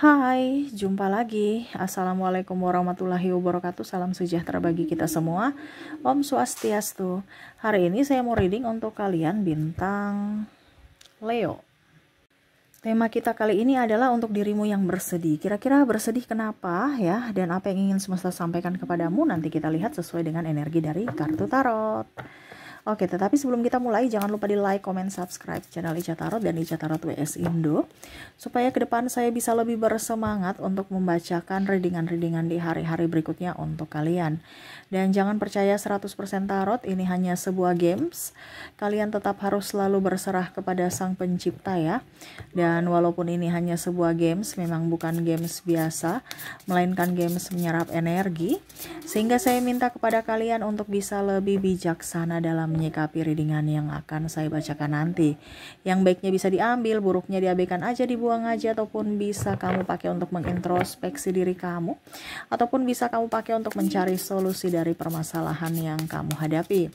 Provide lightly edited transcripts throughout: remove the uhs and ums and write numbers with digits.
Hai, jumpa lagi. Assalamualaikum warahmatullahi wabarakatuh. Salam sejahtera bagi kita semua. Om Swastiastu. Hari ini saya mau reading untuk kalian bintang Leo. Tema kita kali ini adalah untuk dirimu yang bersedih. Kira-kira bersedih kenapa ya? Dan apa yang ingin semesta sampaikan kepadamu? Nanti kita lihat sesuai dengan energi dari kartu tarot. Oke, tetapi sebelum kita mulai, jangan lupa di like, comment, subscribe channel Ica Tarot dan Ica Tarot WS Indo, supaya ke depan saya bisa lebih bersemangat untuk membacakan readingan-readingan di hari-hari berikutnya untuk kalian. Dan jangan percaya 100% tarot, ini hanya sebuah games. Kalian tetap harus selalu berserah kepada Sang Pencipta ya. Dan walaupun ini hanya sebuah games, memang bukan games biasa, melainkan games menyerap energi. Sehingga saya minta kepada kalian untuk bisa lebih bijaksana dalam menyikapi readingan yang akan saya bacakan nanti. Yang baiknya bisa diambil, buruknya diabaikan aja, dibuang aja, ataupun bisa kamu pakai untuk mengintrospeksi diri kamu, ataupun bisa kamu pakai untuk mencari solusi dari permasalahan yang kamu hadapi.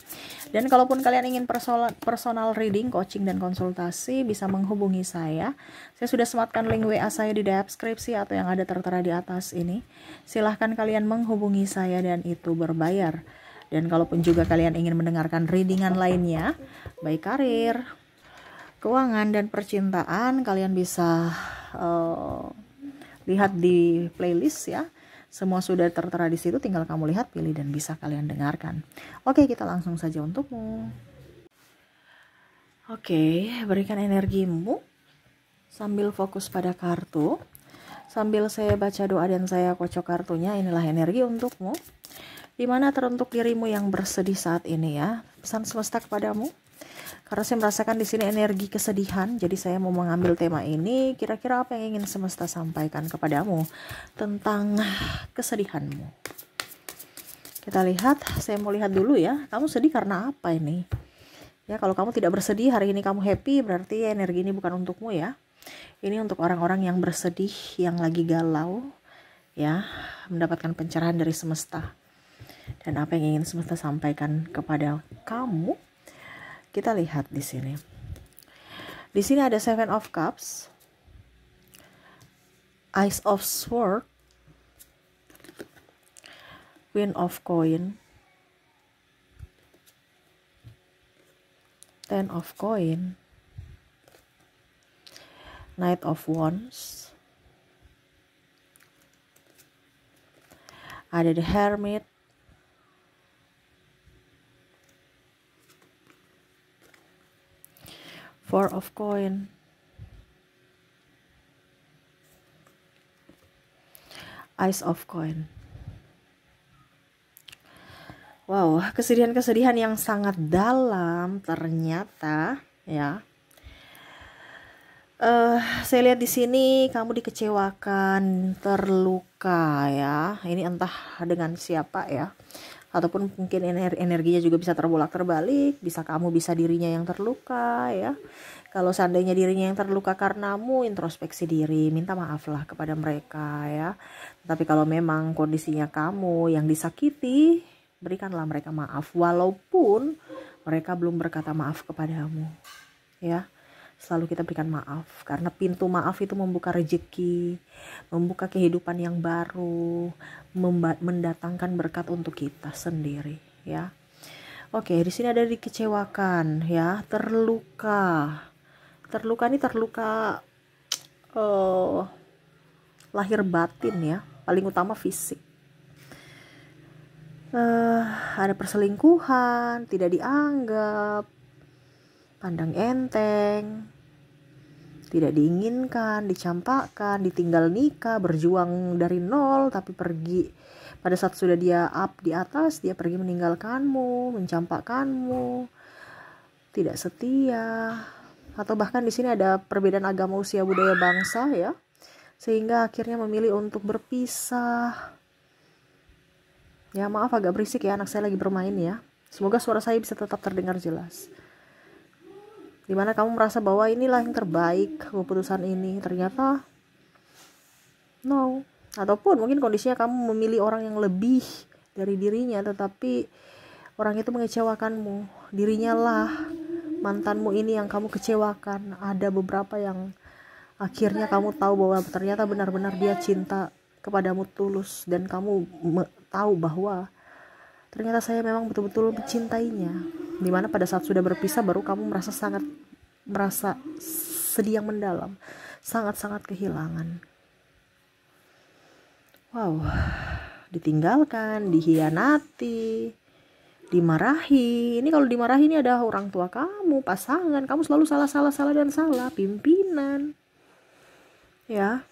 Dan kalaupun kalian ingin personal reading, coaching, dan konsultasi, bisa menghubungi saya. Saya sudah sematkan link WA saya di deskripsi atau yang ada tertera di atas ini. Silahkan kalian menghubungi saya dan itu berbayar. Dan kalaupun juga kalian ingin mendengarkan readingan lainnya, baik karir, keuangan, dan percintaan, kalian bisa lihat di playlist ya. Semua sudah tertera di situ, tinggal kamu lihat, pilih, dan bisa kalian dengarkan. Oke, kita langsung saja untukmu. Oke, berikan energimu sambil fokus pada kartu. Sambil saya baca doa dan saya kocok kartunya, inilah energi untukmu. Dimana teruntuk dirimu yang bersedih saat ini ya. Pesan semesta kepadamu. Karena saya merasakan di sini energi kesedihan, jadi saya mau mengambil tema ini. Kira-kira apa yang ingin semesta sampaikan kepadamu tentang kesedihanmu? Kita lihat, saya mau lihat dulu ya. Kamu sedih karena apa ini? Ya, kalau kamu tidak bersedih, hari ini kamu happy, berarti energi ini bukan untukmu ya. Ini untuk orang-orang yang bersedih, yang lagi galau, ya, mendapatkan pencerahan dari semesta. Dan apa yang ingin semesta sampaikan kepada kamu? Kita lihat di sini. Di sini ada Seven of Cups, Ace of Swords, Queen of Coin, Ten of Coin, Knight of Wands, ada The Hermit, Four of Coin, Ace of Coin. Wow, kesedihan-kesedihan yang sangat dalam ternyata ya. Saya lihat di sini kamu dikecewakan, terluka ya. Ini entah dengan siapa ya. Ataupun mungkin energinya juga bisa terbolak-terbalik, bisa kamu, bisa dirinya yang terluka ya. Kalau seandainya dirinya yang terluka karenamu, introspeksi diri, minta maaflah kepada mereka ya. Tapi kalau memang kondisinya kamu yang disakiti, berikanlah mereka maaf walaupun mereka belum berkata maaf kepadamu ya. Selalu kita berikan maaf, karena pintu maaf itu membuka rezeki, membuka kehidupan yang baru, mendatangkan berkat untuk kita sendiri ya. Oke, di sini ada dikecewakan ya, terluka. Terluka ini terluka lahir batin ya, paling utama fisik. Ada perselingkuhan, tidak dianggap, pandang enteng, tidak diinginkan, dicampakkan, ditinggal nikah, berjuang dari nol tapi pergi pada saat sudah dia up di atas, dia pergi meninggalkanmu, mencampakkanmu, tidak setia, atau bahkan di sini ada perbedaan agama, usia, budaya, bangsa ya, sehingga akhirnya memilih untuk berpisah. Ya, maaf agak berisik ya, anak saya lagi bermain ya. Semoga suara saya bisa tetap terdengar jelas. Dimana kamu merasa bahwa inilah yang terbaik keputusan ini, ternyata no. Ataupun mungkin kondisinya kamu memilih orang yang lebih dari dirinya, tetapi orang itu mengecewakanmu. Dirinya lah mantanmu ini yang kamu kecewakan. Ada beberapa yang Akhirnya kamu tahu bahwa ternyata benar-benar dia cinta kepadamu tulus, dan kamu tahu bahwa ternyata saya memang betul-betul mencintainya. Dimana pada saat sudah berpisah baru kamu merasa sedih yang mendalam, sangat-sangat kehilangan. Wow, ditinggalkan, dihianati, dimarahi. Ini kalau dimarahi ini ada orang tua kamu, pasangan kamu, selalu salah, pimpinan. Ya.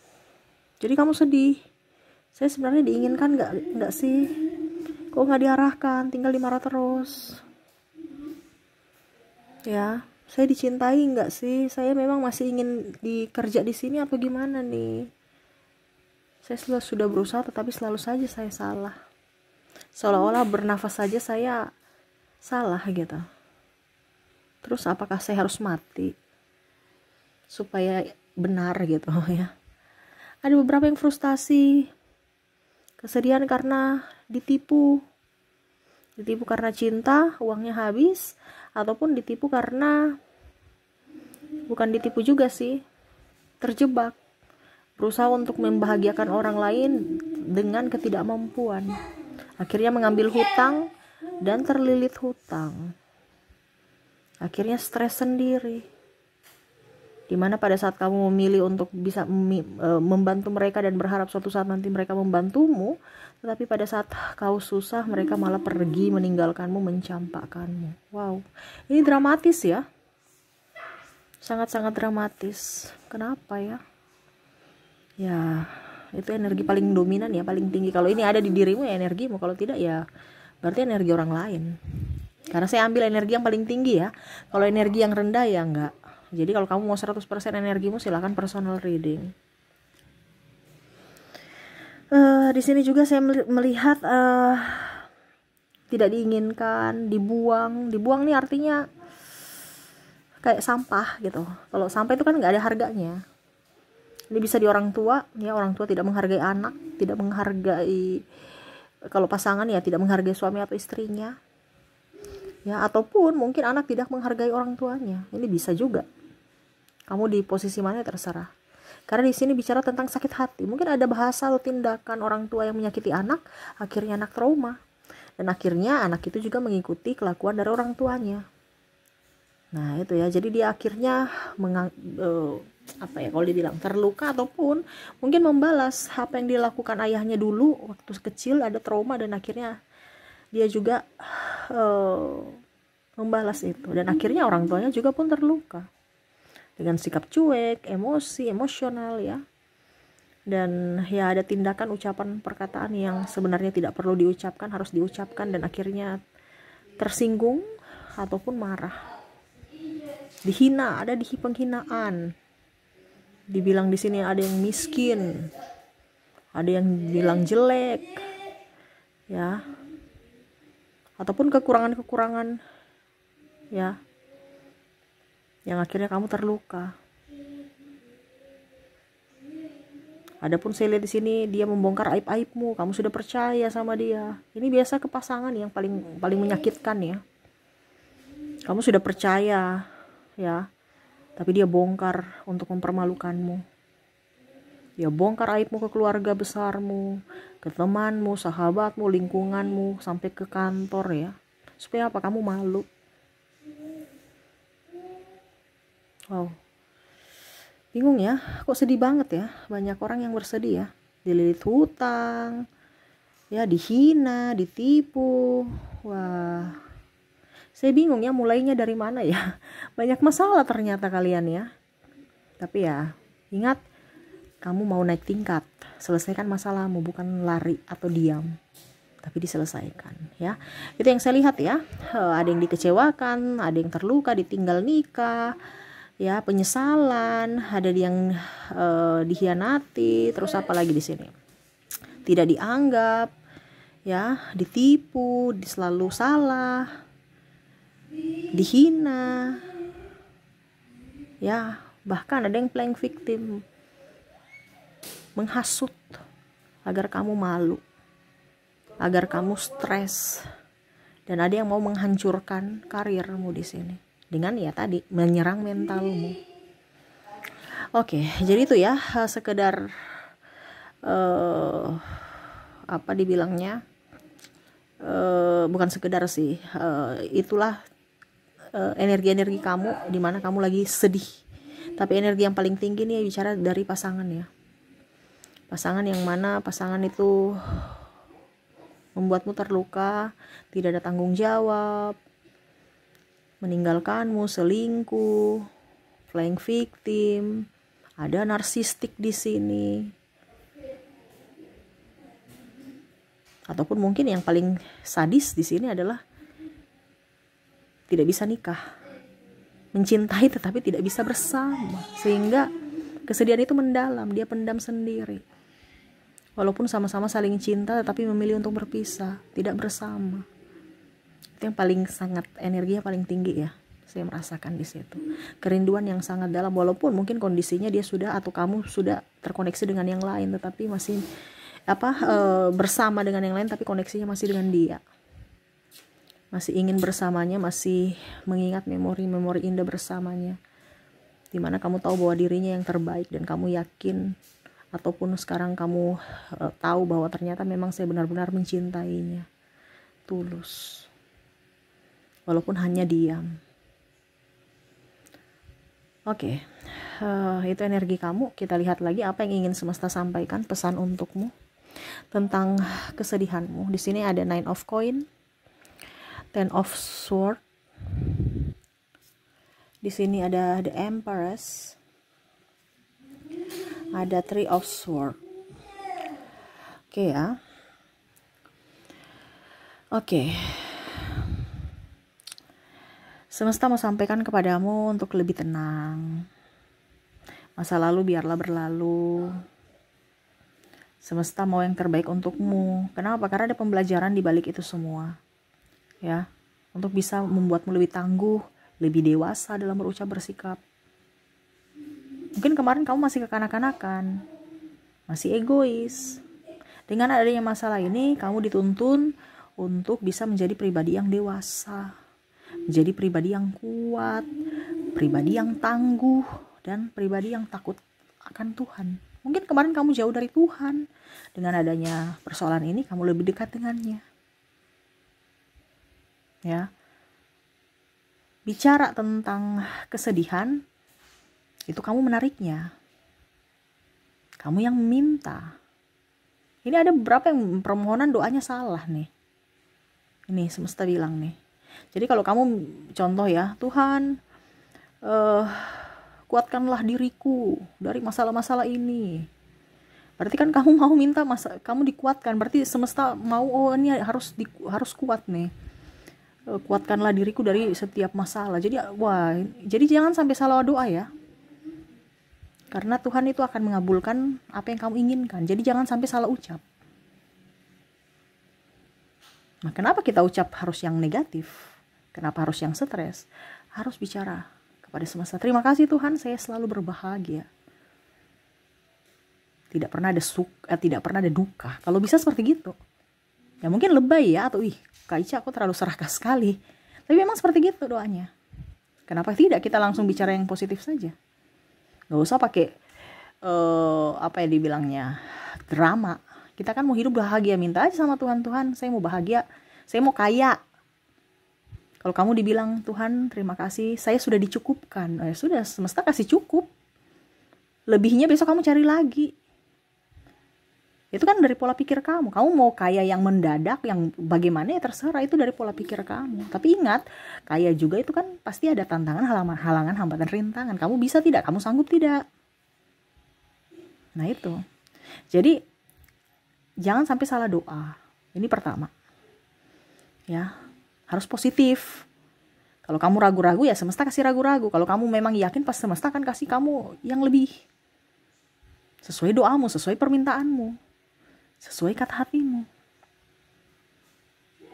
Jadi kamu sedih. Saya sebenarnya diinginkan nggak sih? Kok nggak diarahkan, tinggal dimarah terus. Ya, saya dicintai nggak sih? Saya memang masih ingin dikerja di sini apa gimana nih? Saya sudah berusaha, tetapi selalu saja saya salah. Seolah-olah bernafas saja saya salah gitu. Terus apakah saya harus mati supaya benar gitu ya? Ada beberapa yang frustasi, kesedihan karena ditipu karena cinta, uangnya habis, ataupun ditipu karena bukan ditipu juga sih, terjebak, berusaha untuk membahagiakan orang lain dengan ketidakmampuan, akhirnya mengambil hutang dan terlilit hutang, akhirnya stres sendiri. Dimana pada saat kamu memilih untuk bisa membantu mereka dan berharap suatu saat nanti mereka membantumu, tetapi pada saat kau susah mereka malah pergi meninggalkanmu, mencampakkanmu. Wow, ini dramatis ya, sangat-sangat dramatis. Kenapa ya? Ya, itu energi paling dominan ya, paling tinggi. Kalau ini ada di dirimu ya energimu, kalau tidak ya berarti energi orang lain. Karena saya ambil energi yang paling tinggi ya. Kalau energi yang rendah ya enggak. Jadi kalau kamu mau 100% energimu, silakan personal reading. Di sini juga saya melihat tidak diinginkan, dibuang. Dibuang nih artinya kayak sampah gitu. Kalau sampah itu kan nggak ada harganya. Ini bisa di orang tua, ya, orang tua tidak menghargai anak, tidak menghargai, kalau pasangan ya tidak menghargai suami atau istrinya. Ya, ataupun mungkin anak tidak menghargai orang tuanya. Ini bisa juga. Kamu di posisi mana terserah. Karena di sini bicara tentang sakit hati. Mungkin ada bahasa atau tindakan orang tua yang menyakiti anak, akhirnya anak trauma. Dan akhirnya anak itu juga mengikuti kelakuan dari orang tuanya. Nah, itu ya. Jadi dia akhirnya kalau dibilang terluka, ataupun mungkin membalas apa yang dilakukan ayahnya dulu waktu kecil, ada trauma, dan akhirnya dia juga membalas itu. Dan akhirnya orang tuanya juga pun terluka. Dengan sikap cuek, emosional ya. Dan ya ada tindakan, ucapan, perkataan yang sebenarnya tidak perlu diucapkan, harus diucapkan, dan akhirnya tersinggung ataupun marah. Dihina, ada di penghinaan. Dibilang di sini ada yang miskin, ada yang bilang jelek. Ya. Ataupun kekurangan-kekurangan ya. Yang akhirnya kamu terluka. Adapun saya lihat di sini dia membongkar aib-aibmu, kamu sudah percaya sama dia. Ini biasa ke pasangan yang paling menyakitkan ya. Kamu sudah percaya ya, tapi dia bongkar untuk mempermalukanmu. Dia bongkar aibmu ke keluarga besarmu, ke temanmu, sahabatmu, lingkunganmu, sampai ke kantor ya. Supaya apa? Kamu malu. Wow, bingung ya, kok sedih banget ya. Banyak orang yang bersedih ya, dililit hutang ya, dihina, ditipu. Wah, saya bingung ya mulainya dari mana ya. Banyak masalah ternyata kalian ya. Tapi ya ingat, kamu mau naik tingkat, selesaikan masalahmu, bukan lari atau diam, tapi diselesaikan ya. Itu yang saya lihat ya. Ada yang dikecewakan, ada yang terluka, ditinggal nikah ya, penyesalan, ada yang dikhianati, terus apa lagi di sini, tidak dianggap ya, ditipu, selalu salah, dihina ya, bahkan ada yang playing victim, menghasut agar kamu malu, agar kamu stres, dan ada yang mau menghancurkan karirmu di sini dengan ya tadi menyerang mentalmu. Oke, jadi itu ya sekedar apa dibilangnya, bukan sekedar sih, itulah energi-energi kamu di mana kamu lagi sedih. Tapi energi yang paling tinggi nih bicara dari pasangan ya. Pasangan yang mana pasangan itu membuatmu terluka, tidak ada tanggung jawab, meninggalkanmu, selingkuh, playing victim, ada narsistik di sini. Ataupun mungkin yang paling sadis di sini adalah tidak bisa nikah, mencintai tetapi tidak bisa bersama, sehingga kesedihan itu mendalam, dia pendam sendiri. Walaupun sama-sama saling cinta tetapi memilih untuk berpisah, tidak bersama. Itu yang paling sangat energinya paling tinggi ya. Saya merasakan di situ. Kerinduan yang sangat dalam, walaupun mungkin kondisinya dia sudah atau kamu sudah terkoneksi dengan yang lain, tetapi masih bersama dengan yang lain, tapi koneksinya masih dengan dia. Masih ingin bersamanya, masih mengingat memori-memori indah bersamanya. Dimana kamu tahu bahwa dirinya yang terbaik dan kamu yakin, ataupun sekarang kamu tahu bahwa ternyata memang saya benar-benar mencintainya. Tulus. Walaupun hanya diam. Oke, itu energi kamu. Kita lihat lagi apa yang ingin semesta sampaikan, pesan untukmu tentang kesedihanmu. Di sini ada 9 of Coin, 10 of Sword. Di sini ada the Empress, ada 3 of Sword. Oke ya. Oke. Semesta mau sampaikan kepadamu untuk lebih tenang. Masa lalu biarlah berlalu. Semesta mau yang terbaik untukmu. Kenapa? Karena ada pembelajaran di balik itu semua. Ya, untuk bisa membuatmu lebih tangguh, lebih dewasa dalam berucap bersikap. Mungkin kemarin kamu masih kekanak-kanakan, masih egois. Dengan adanya masalah ini, kamu dituntun untuk bisa menjadi pribadi yang dewasa, menjadi pribadi yang kuat, pribadi yang tangguh, dan pribadi yang takut akan Tuhan. Mungkin kemarin kamu jauh dari Tuhan. Dengan adanya persoalan ini, kamu lebih dekat dengannya. Ya, bicara tentang kesedihan, itu kamu menariknya. Kamu yang meminta. Ini ada beberapa yang permohonan doanya salah nih. Ini semesta bilang nih. Jadi kalau kamu contoh ya, Tuhan kuatkanlah diriku dari masalah-masalah ini. Berarti kan kamu mau minta kamu dikuatkan. Berarti semesta mau, oh ini harus kuat nih. Kuatkanlah diriku dari setiap masalah. Jadi jangan sampai salah doa ya. Karena Tuhan itu akan mengabulkan apa yang kamu inginkan. Jadi jangan sampai salah ucap. Nah, kenapa kita ucap harus yang negatif? Kenapa harus yang stres? Harus bicara kepada semesta. Terima kasih Tuhan, saya selalu berbahagia. Tidak pernah ada duka. Kalau bisa seperti gitu. Ya mungkin lebay ya, atau Kak Ica aku terlalu serakah sekali. Tapi memang seperti gitu doanya. Kenapa tidak kita langsung bicara yang positif saja? Gak usah pakai apa ya dibilangnya, drama. Kita kan mau hidup bahagia, minta aja sama Tuhan, Tuhan saya mau bahagia, saya mau kaya. Kalau kamu dibilang Tuhan terima kasih, saya sudah dicukupkan, sudah semesta kasih cukup. Lebihnya besok kamu cari lagi. Itu kan dari pola pikir kamu. Kamu mau kaya yang mendadak, yang bagaimana ya terserah, itu dari pola pikir kamu. Tapi ingat, kaya juga itu kan pasti ada tantangan, halangan, hambatan, rintangan. Kamu bisa tidak? Kamu sanggup tidak? Nah itu. Jadi jangan sampai salah doa. Ini pertama. Ya, harus positif. Kalau kamu ragu-ragu ya semesta kasih ragu-ragu. Kalau kamu memang yakin, pas semesta akan kasih kamu yang lebih sesuai doamu, sesuai permintaanmu, sesuai kata hatimu.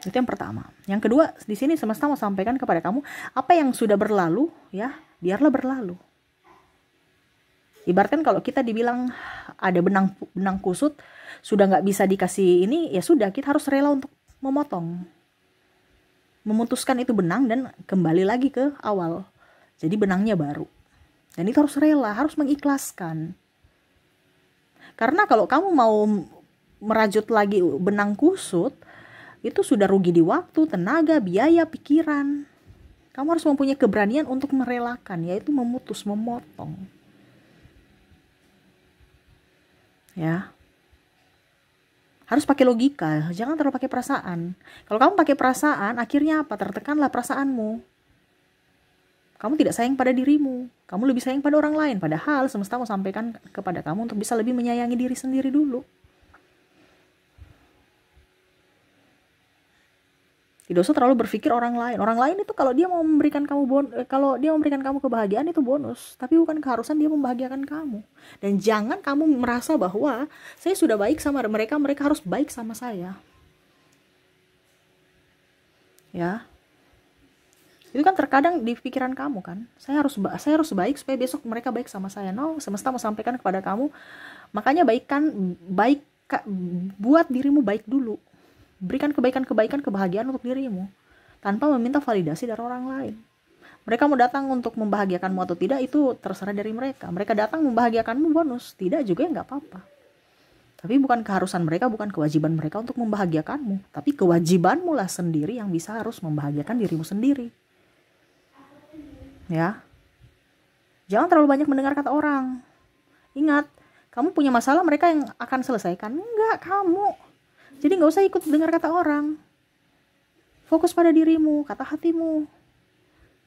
Itu yang pertama. Yang kedua, di sini semesta mau sampaikan kepada kamu apa yang sudah berlalu, ya biarlah berlalu. Ibaratkan kalau kita dibilang ada benang kusut, sudah nggak bisa dikasih ini, ya sudah kita harus rela untuk memotong, memutuskan itu benang dan kembali lagi ke awal. Jadi benangnya baru. Dan itu harus rela, harus mengikhlaskan. Karena kalau kamu mau merajut lagi benang kusut, itu sudah rugi di waktu, tenaga, biaya, pikiran. Kamu harus mempunyai keberanian untuk merelakan, yaitu memutus, memotong. Ya. Harus pakai logika, jangan terlalu pakai perasaan. Kalau kamu pakai perasaan, akhirnya apa? Tertekanlah perasaanmu. Kamu tidak sayang pada dirimu, kamu lebih sayang pada orang lain. Padahal semesta mau sampaikan kepada kamu untuk bisa lebih menyayangi diri sendiri dulu. Tidak usah terlalu berpikir orang lain. Orang lain itu kalau dia mau memberikan kamu kebahagiaan itu bonus, tapi bukan keharusan dia membahagiakan kamu. Dan jangan kamu merasa bahwa saya sudah baik sama mereka, mereka harus baik sama saya. Ya. Itu kan terkadang di pikiran kamu kan, saya harus baik supaya besok mereka baik sama saya. No, semesta mau sampaikan kepada kamu, makanya buat dirimu baik dulu. Berikan kebaikan, kebahagiaan untuk dirimu tanpa meminta validasi dari orang lain. Mereka mau datang untuk membahagiakanmu atau tidak, itu terserah dari mereka. Mereka datang membahagiakanmu, bonus. Tidak juga nggak apa-apa. Tapi bukan keharusan mereka, bukan kewajiban mereka untuk membahagiakanmu. Tapi kewajibanmu lah sendiri yang bisa harus membahagiakan dirimu sendiri. Ya, jangan terlalu banyak mendengar kata orang. Ingat, kamu punya masalah, mereka yang akan selesaikan. Enggak, kamu. Jadi gak usah ikut dengar kata orang. Fokus pada dirimu, kata hatimu.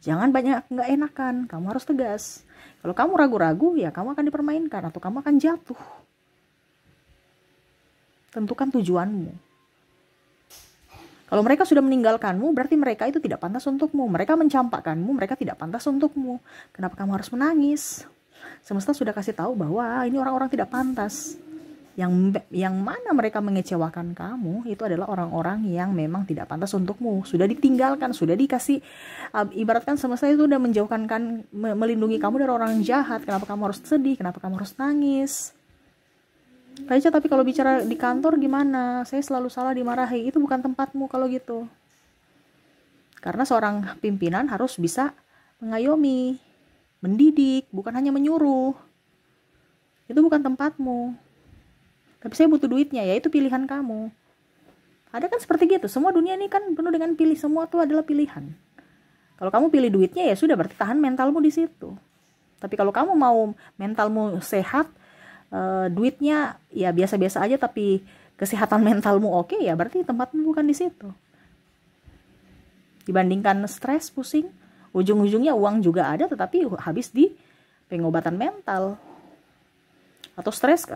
Jangan banyak gak enakan, kamu harus tegas. Kalau kamu ragu-ragu, ya kamu akan dipermainkan atau kamu akan jatuh. Tentukan tujuanmu. Kalau mereka sudah meninggalkanmu, berarti mereka itu tidak pantas untukmu. Mereka mencampakkanmu, mereka tidak pantas untukmu. Kenapa kamu harus menangis? Semesta sudah kasih tahu bahwa ini orang-orang tidak pantas. Yang mana mereka mengecewakan kamu, itu adalah orang-orang yang memang tidak pantas untukmu. Sudah ditinggalkan, sudah dikasih, ibaratkan semesta itu sudah melindungi kamu dari orang jahat. Kenapa kamu harus sedih? Kenapa kamu harus nangis? Raja, tapi kalau bicara di kantor gimana? Saya selalu salah, dimarahi. Itu bukan tempatmu kalau gitu. Karena seorang pimpinan harus bisa mengayomi, mendidik, bukan hanya menyuruh. Itu bukan tempatmu. Tapi saya butuh duitnya, ya itu pilihan kamu. Ada kan seperti gitu. Semua dunia ini kan penuh dengan pilih. Semua itu adalah pilihan. Kalau kamu pilih duitnya, ya sudah, berarti tahan mentalmu di situ. Tapi kalau kamu mau mentalmu sehat, duitnya ya biasa-biasa aja tapi kesehatan mentalmu oke, ya berarti tempatmu bukan di situ. Dibandingkan stres, pusing, ujung-ujungnya uang juga ada tetapi habis di pengobatan mental. Atau stres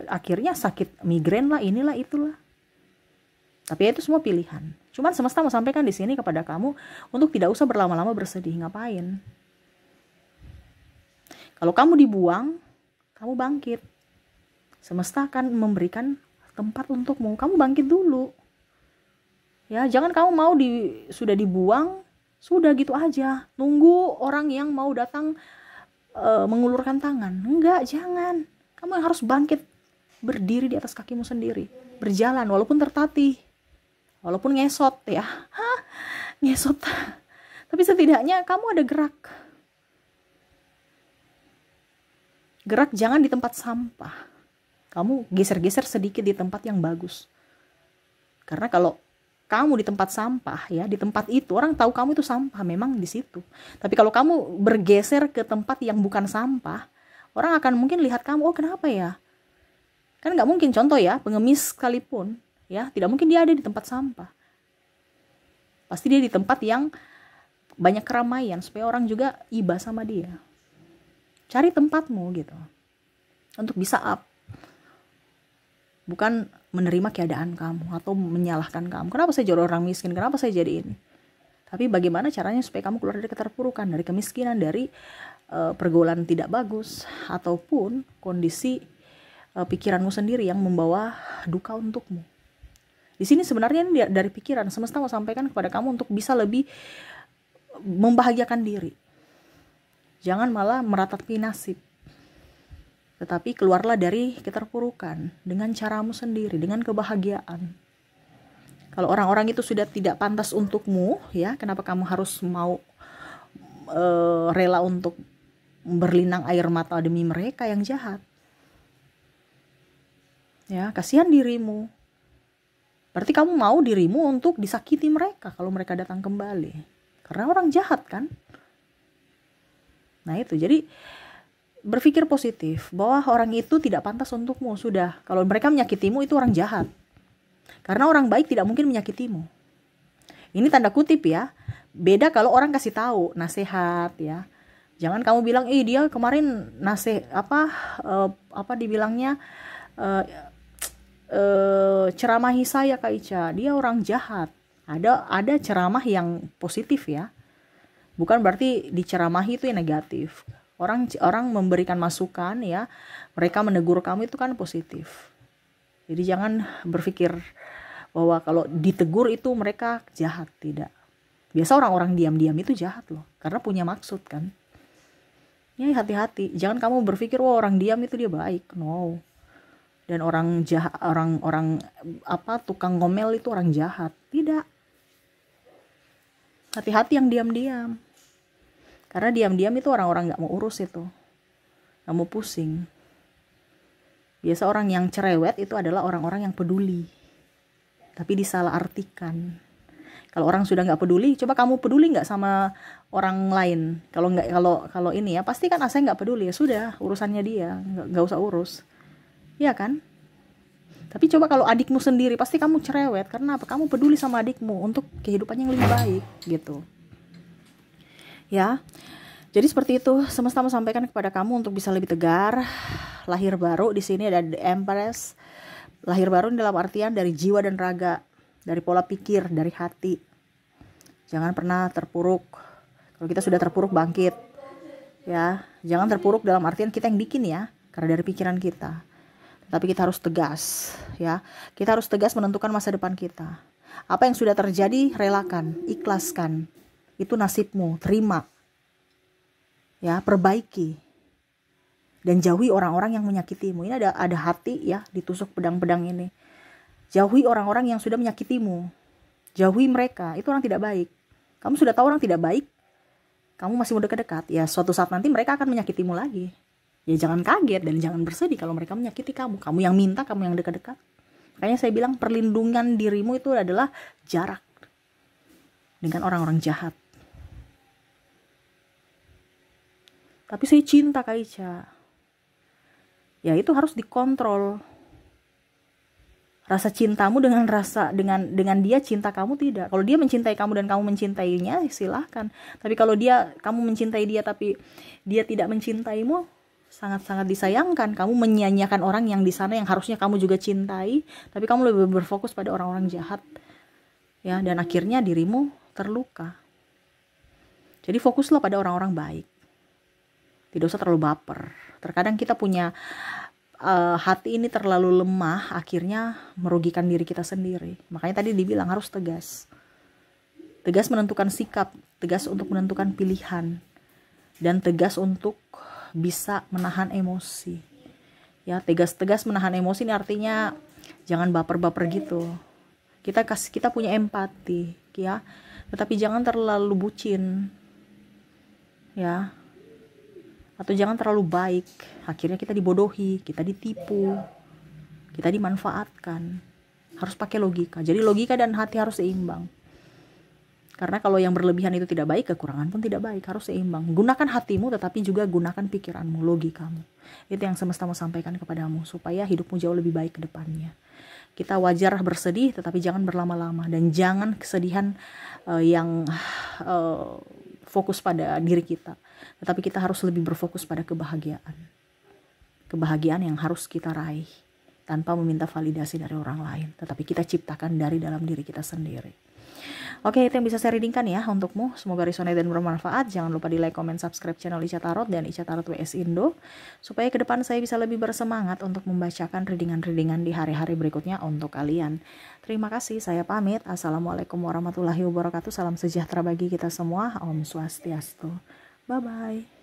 akhirnya sakit migrain lah, inilah itulah. Tapi itu semua pilihan. Cuman semesta mau sampaikan di sini kepada kamu untuk tidak usah berlama-lama bersedih. Ngapain? Kalau kamu dibuang, kamu bangkit. Semesta akan memberikan tempat untukmu. Kamu bangkit dulu. Ya, jangan kamu mau sudah dibuang, sudah gitu aja. Nunggu orang yang mau datang mengulurkan tangan. Enggak, jangan. Kamu yang harus bangkit, berdiri di atas kakimu sendiri. Berjalan walaupun tertatih. Walaupun ngesot ya. Ngesot. Tapi setidaknya kamu ada gerak. Gerak, jangan di tempat sampah. Kamu geser-geser sedikit di tempat yang bagus. Karena kalau kamu di tempat sampah, ya di tempat itu orang tahu kamu itu sampah, memang di situ. Tapi kalau kamu bergeser ke tempat yang bukan sampah, orang akan mungkin lihat kamu, oh kenapa ya? Kan nggak mungkin, contoh ya, pengemis sekalipun, ya tidak mungkin dia ada di tempat sampah. Pasti dia di tempat yang banyak keramaian supaya orang juga iba sama dia. Cari tempatmu gitu, untuk bisa up. Bukan menerima keadaan kamu atau menyalahkan kamu. Kenapa saya jadi orang miskin? Kenapa saya jadi ini? Tapi bagaimana caranya supaya kamu keluar dari keterpurukan, dari kemiskinan, dari pergaulan tidak bagus, ataupun kondisi pikiranmu sendiri yang membawa duka untukmu. Di sini sebenarnya ini dari pikiran. Semesta mau sampaikan kepada kamu untuk bisa lebih membahagiakan diri. Jangan malah meratapi nasib. Tetapi keluarlah dari keterpurukan dengan caramu sendiri, dengan kebahagiaan. Kalau orang-orang itu sudah tidak pantas untukmu, ya, kenapa kamu harus mau rela untuk berlinang air mata demi mereka yang jahat. Ya, kasihan dirimu. Berarti kamu mau dirimu untuk disakiti mereka kalau mereka datang kembali. Karena orang jahat kan. Nah itu, jadi berpikir positif bahwa orang itu tidak pantas untukmu. Sudah, kalau mereka menyakitimu itu orang jahat. Karena orang baik tidak mungkin menyakitimu. Ini tanda kutip ya. Beda kalau orang kasih tahu, nasihat ya. Jangan kamu bilang, dia kemarin dibilangnya ceramahi saya Kak Ica, dia orang jahat. Ada ceramah yang positif ya. Bukan berarti diceramahi itu yang negatif. Orang memberikan masukan ya, mereka menegur kamu itu kan positif. Jadi jangan berpikir bahwa kalau ditegur itu mereka jahat, tidak. Biasa orang-orang diam-diam itu jahat loh, karena punya maksud kan. Ya hati-hati, jangan kamu berpikir wah orang diam itu dia baik. No. Dan orang jahat, orang tukang ngomel itu orang jahat. Tidak. Hati-hati yang diam-diam. Karena diam-diam itu orang-orang gak mau urus itu. Gak mau pusing. Biasa orang yang cerewet itu adalah orang-orang yang peduli. Tapi disalahartikan. Kalau orang sudah gak peduli, coba kamu peduli gak sama orang lain? Kalau ini ya, pasti kan saya gak peduli. Ya sudah, urusannya dia. Gak usah urus. Iya kan? Tapi coba kalau adikmu sendiri, pasti kamu cerewet. Karena apa? Kamu peduli sama adikmu untuk kehidupannya yang lebih baik gitu. Ya. Jadi seperti itu, semesta mau sampaikan kepada kamu untuk bisa lebih tegar. Lahir baru di sini ada The Empress. Lahir baru dalam artian dari jiwa dan raga, dari pola pikir, dari hati. Jangan pernah terpuruk. Kalau kita sudah terpuruk, bangkit. Ya, jangan terpuruk dalam artian kita yang bikin ya, karena dari pikiran kita. Tapi kita harus tegas, ya. Kita harus tegas menentukan masa depan kita. Apa yang sudah terjadi, relakan, ikhlaskan. Itu nasibmu, terima. Ya, perbaiki. Dan jauhi orang-orang yang menyakitimu. Ini ada hati ya, ditusuk pedang-pedang ini. Jauhi orang-orang yang sudah menyakitimu. Jauhi mereka, itu orang tidak baik. Kamu sudah tahu orang tidak baik, kamu masih mau dekat-dekat. Ya, suatu saat nanti mereka akan menyakitimu lagi. Ya jangan kaget dan jangan bersedih kalau mereka menyakiti kamu. Kamu yang minta, kamu yang dekat-dekat. Makanya saya bilang perlindungan dirimu itu adalah jarak dengan orang-orang jahat. Tapi saya cinta Kak Ica. Ya itu harus dikontrol. Rasa cintamu dengan dia cinta kamu tidak. Kalau dia mencintai kamu dan kamu mencintainya, silahkan. Tapi kalau kamu mencintai dia tapi dia tidak mencintaimu, sangat-sangat disayangkan. Kamu menyia-nyiakan orang yang di sana yang harusnya kamu juga cintai, tapi kamu lebih berfokus pada orang-orang jahat. Ya, dan akhirnya dirimu terluka. Jadi fokuslah pada orang-orang baik. Tidak usah terlalu baper. Terkadang kita punya hati ini terlalu lemah, akhirnya merugikan diri kita sendiri. Makanya tadi dibilang harus tegas. Tegas menentukan sikap, tegas untuk menentukan pilihan, dan tegas untuk bisa menahan emosi. Ya, tegas menahan emosi ini artinya jangan baper-baper gitu. Kita punya empati, ya. Tetapi jangan terlalu bucin. Ya. Atau jangan terlalu baik. Akhirnya kita dibodohi, kita ditipu, kita dimanfaatkan. Harus pakai logika. Jadi logika dan hati harus seimbang. Karena kalau yang berlebihan itu tidak baik, kekurangan pun tidak baik, harus seimbang. Gunakan hatimu tetapi juga gunakan pikiranmu, logikamu. Itu yang semesta mau sampaikan kepadamu supaya hidupmu jauh lebih baik ke depannya. Kita wajar bersedih tetapi jangan berlama-lama dan jangan kesedihan yang fokus pada diri kita. Tetapi kita harus lebih berfokus pada kebahagiaan. Kebahagiaan yang harus kita raih tanpa meminta validasi dari orang lain, tetapi kita ciptakan dari dalam diri kita sendiri. Oke, itu yang bisa saya readingkan ya untukmu. Semoga resonate dan bermanfaat. Jangan lupa di like, comment, subscribe channel Ica Tarot dan Ica Tarot WS Indo. Supaya ke depan saya bisa lebih bersemangat untuk membacakan readingan-readingan di hari-hari berikutnya untuk kalian. Terima kasih, saya pamit. Assalamualaikum warahmatullahi wabarakatuh. Salam sejahtera bagi kita semua. Om Swastiastu. Bye-bye.